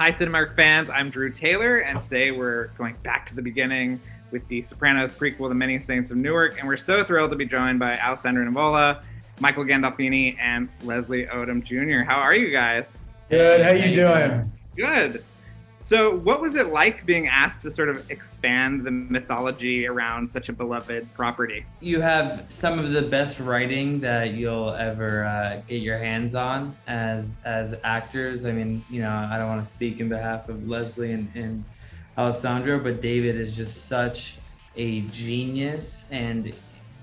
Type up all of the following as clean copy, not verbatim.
Hi, Cinemark fans. I'm Drew Taylor, and today we're going back to the beginning with the Sopranos prequel, The Many Saints of Newark, and we're so thrilled to be joined by Alessandro Nivola, Michael Gandolfini, and Leslie Odom Jr. How are you guys? Good. How you doing? Good. So what was it like being asked to sort of expand the mythology around such a beloved property? You have some of the best writing that you'll ever get your hands on as actors. I mean, I don't want to speak in behalf of Leslie and Alessandro, but David is just such a genius. And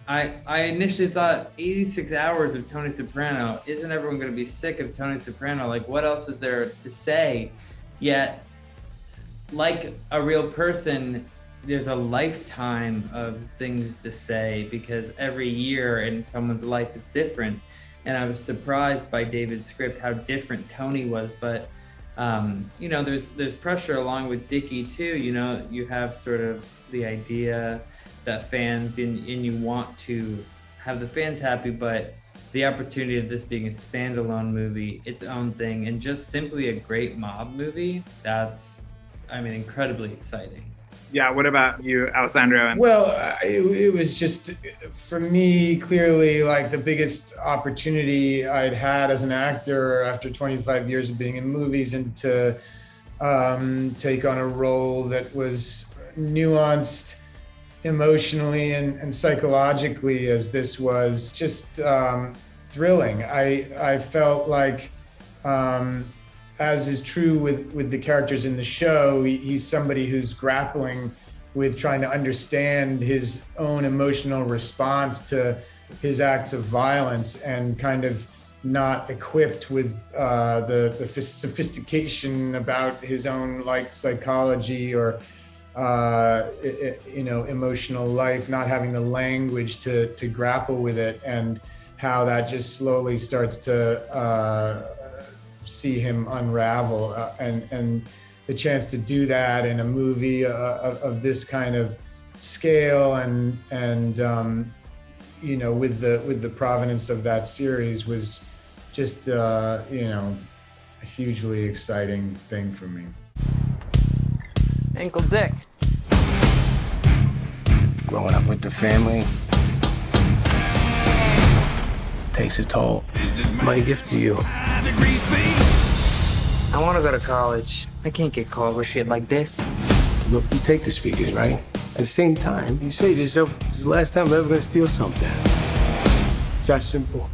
I initially thought 86 hours of Tony Soprano, isn't everyone going to be sick of Tony Soprano? Like, what else is there to say? Yet, like a real person, there's a lifetime of things to say because every year in someone's life is different. And I was surprised by David's script, how different Tony was. But, there's pressure along with Dickie too. You have sort of the idea that fans and you want to have the fans happy, but the opportunity of this being a standalone movie, its own thing, and just simply a great mob movie, that's incredibly exciting. Yeah, what about you, Alessandro? Well, it was just, for me, clearly like the biggest opportunity I'd had as an actor after 25 years of being in movies, and to take on a role that was nuanced emotionally and psychologically as this was, just thrilling. I felt like, as is true with the characters in the show, he's somebody who's grappling with trying to understand his own emotional response to his acts of violence, and kind of not equipped with the sophistication about his own psychology or emotional life, not having the language to grapple with it, and how that just slowly starts to see him unravel, and the chance to do that in a movie of this kind of scale and with the provenance of that series was just a hugely exciting thing for me. Uncle Dick. Growing up with the family takes a toll. My gift to you. I want to go to college. I can't get caught with shit like this. Look, you take the speakers, right? At the same time, you say to yourself, this is the last time I'm ever gonna steal something. It's that simple.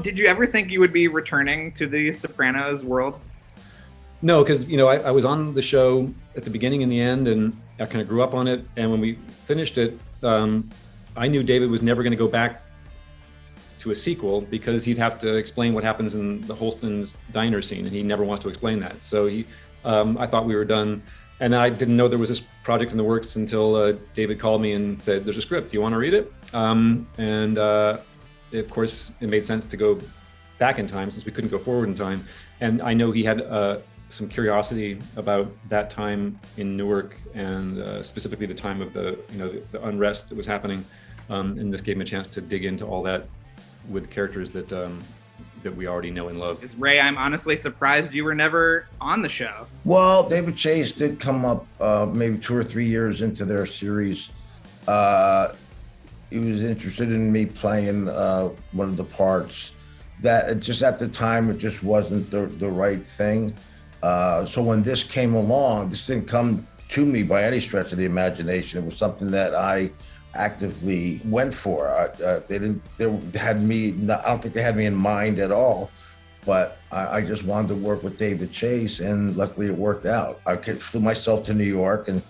Did you ever think you would be returning to the Sopranos world? No, because I was on the show at the beginning and the end, and I kind of grew up on it. And when we finished it, I knew David was never going to go back to a sequel because he'd have to explain what happens in the Holston's diner scene, and he never wants to explain that. So I thought we were done, and I didn't know there was this project in the works until David called me and said, "There's a script. Do you want to read it?" Of course, it made sense to go back in time since we couldn't go forward in time. And I know he had some curiosity about that time in Newark, and specifically the time of the unrest that was happening. And this gave him a chance to dig into all that with characters that we already know and love. Ray, I'm honestly surprised you were never on the show. Well, David Chase did come up maybe 2 or 3 years into their series. He was interested in me playing one of the parts. That just at the time, it just wasn't the right thing. So when this came along, this didn't come to me by any stretch of the imagination. It was something that I actively went for. I don't think they had me in mind at all, but I just wanted to work with David Chase, and luckily it worked out. I flew myself to New York and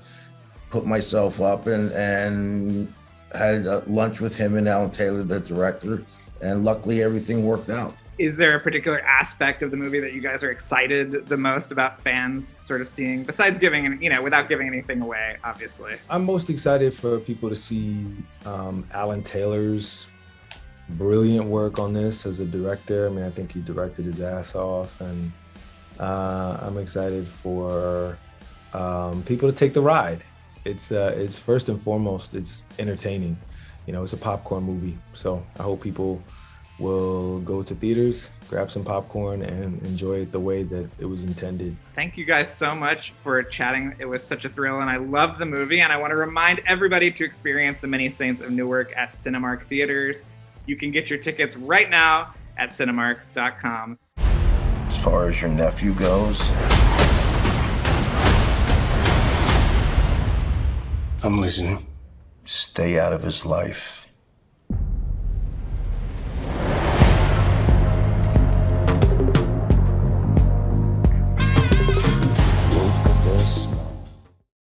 put myself up and had lunch with him and Alan Taylor, the director, and luckily everything worked out. Is there a particular aspect of the movie that you guys are excited the most about fans sort of seeing, besides giving, without giving anything away, obviously? I'm most excited for people to see Alan Taylor's brilliant work on this as a director. I think he directed his ass off, and I'm excited for people to take the ride. It's first and foremost, it's entertaining. It's a popcorn movie, so I hope people will go to theaters, grab some popcorn, and enjoy it the way that it was intended. Thank you guys so much for chatting. It was such a thrill, and I love the movie. And I want to remind everybody to experience The Many Saints of Newark at Cinemark theaters. You can get your tickets right now at cinemark.com. As far as your nephew goes, I'm listening. stay out of his life.